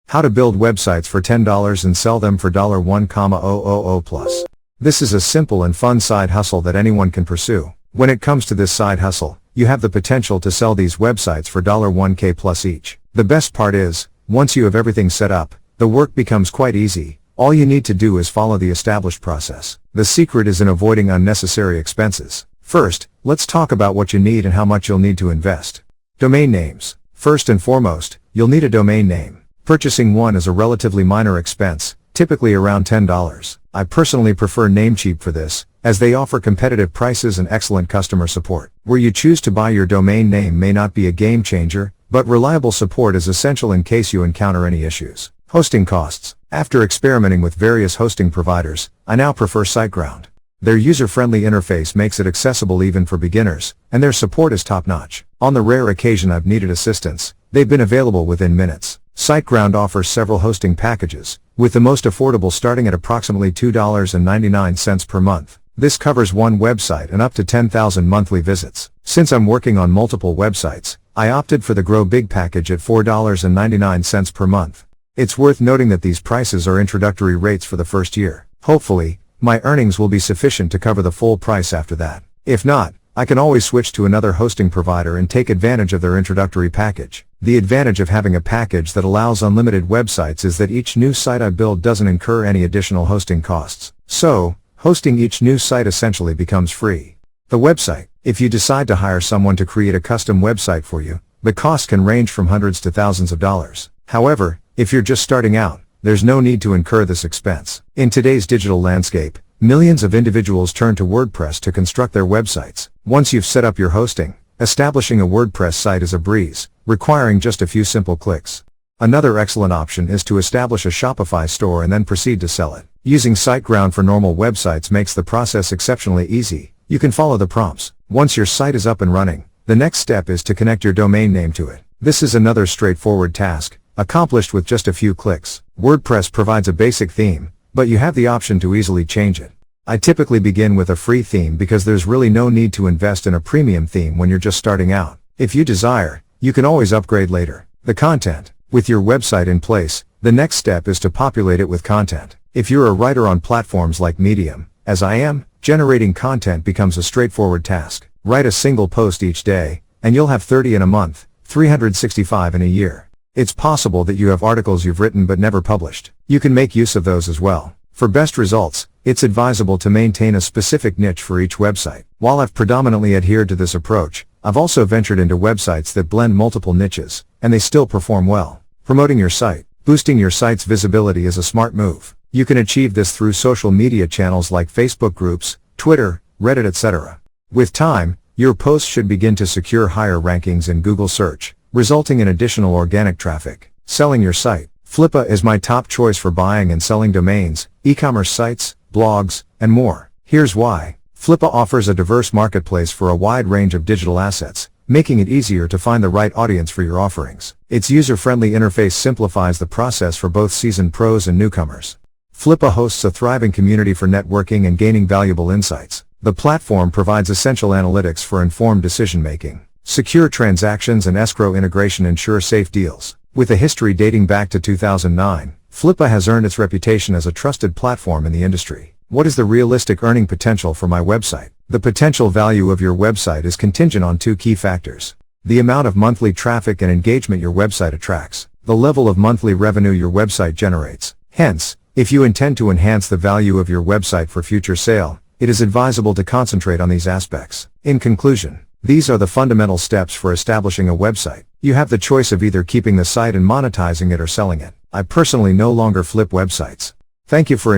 How to build websites for $10 and sell them for $1,000 plus. This is a simple and fun side hustle that anyone can pursue. When it comes to this side hustle, you have the potential to sell these websites for $1K plus each. The best part is, once you have everything set up, the work becomes quite easy. All you need to do is follow the established process. The secret is in avoiding unnecessary expenses. First, let's talk about what you need and how much you'll need to invest. Domain names. First and foremost, you'll need a domain name. Purchasing one is a relatively minor expense, typically around $10. I personally prefer Namecheap for this, as they offer competitive prices and excellent customer support. Where you choose to buy your domain name may not be a game changer, but reliable support is essential in case you encounter any issues. Hosting costs. After experimenting with various hosting providers, I now prefer SiteGround. Their user-friendly interface makes it accessible even for beginners, and their support is top-notch. On the rare occasion I've needed assistance, they've been available within minutes. SiteGround offers several hosting packages, with the most affordable starting at approximately $2.99 per month. This covers one website and up to 10,000 monthly visits. Since I'm working on multiple websites, I opted for the Grow Big package at $4.99 per month. It's worth noting that these prices are introductory rates for the first year. Hopefully, my earnings will be sufficient to cover the full price after that. If not, I can always switch to another hosting provider and take advantage of their introductory package. The advantage of having a package that allows unlimited websites is that each new site I build doesn't incur any additional hosting costs. So, hosting each new site essentially becomes free. The website. If you decide to hire someone to create a custom website for you, the cost can range from hundreds to thousands of dollars. However, if you're just starting out, there's no need to incur this expense. In today's digital landscape, millions of individuals turn to WordPress to construct their websites. Once you've set up your hosting, establishing a WordPress site is a breeze, requiring just a few simple clicks. Another excellent option is to establish a Shopify store and then proceed to sell it. Using SiteGround for normal websites makes the process exceptionally easy. You can follow the prompts. Once your site is up and running, the next step is to connect your domain name to it. This is another straightforward task, accomplished with just a few clicks. WordPress provides a basic theme, but you have the option to easily change it. I typically begin with a free theme because there's really no need to invest in a premium theme when you're just starting out. If you desire, you can always upgrade later. The content. With your website in place, the next step is to populate it with content. If you're a writer on platforms like Medium, as I am, generating content becomes a straightforward task. Write a single post each day, and you'll have 30 in a month, 365 in a year. It's possible that you have articles you've written but never published. You can make use of those as well. For best results, it's advisable to maintain a specific niche for each website. While I've predominantly adhered to this approach, I've also ventured into websites that blend multiple niches, and they still perform well. Promoting your site. Boosting your site's visibility is a smart move. You can achieve this through social media channels like Facebook groups, Twitter, Reddit, etc. With time, your posts should begin to secure higher rankings in Google search, resulting in additional organic traffic. Selling your site. Flippa is my top choice for buying and selling domains, e-commerce sites, blogs, and more. Here's why. Flippa offers a diverse marketplace for a wide range of digital assets, making it easier to find the right audience for your offerings. Its user-friendly interface simplifies the process for both seasoned pros and newcomers. Flippa hosts a thriving community for networking and gaining valuable insights. The platform provides essential analytics for informed decision-making. Secure transactions and escrow integration ensure safe deals. With a history dating back to 2009, Flippa has earned its reputation as a trusted platform in the industry. What is the realistic earning potential for my website? The potential value of your website is contingent on two key factors: the amount of monthly traffic and engagement your website attracts, the level of monthly revenue your website generates. Hence, if you intend to enhance the value of your website for future sale, it is advisable to concentrate on these aspects. In conclusion, these are the fundamental steps for establishing a website. You have the choice of either keeping the site and monetizing it or selling it. I personally no longer flip websites. Thank you for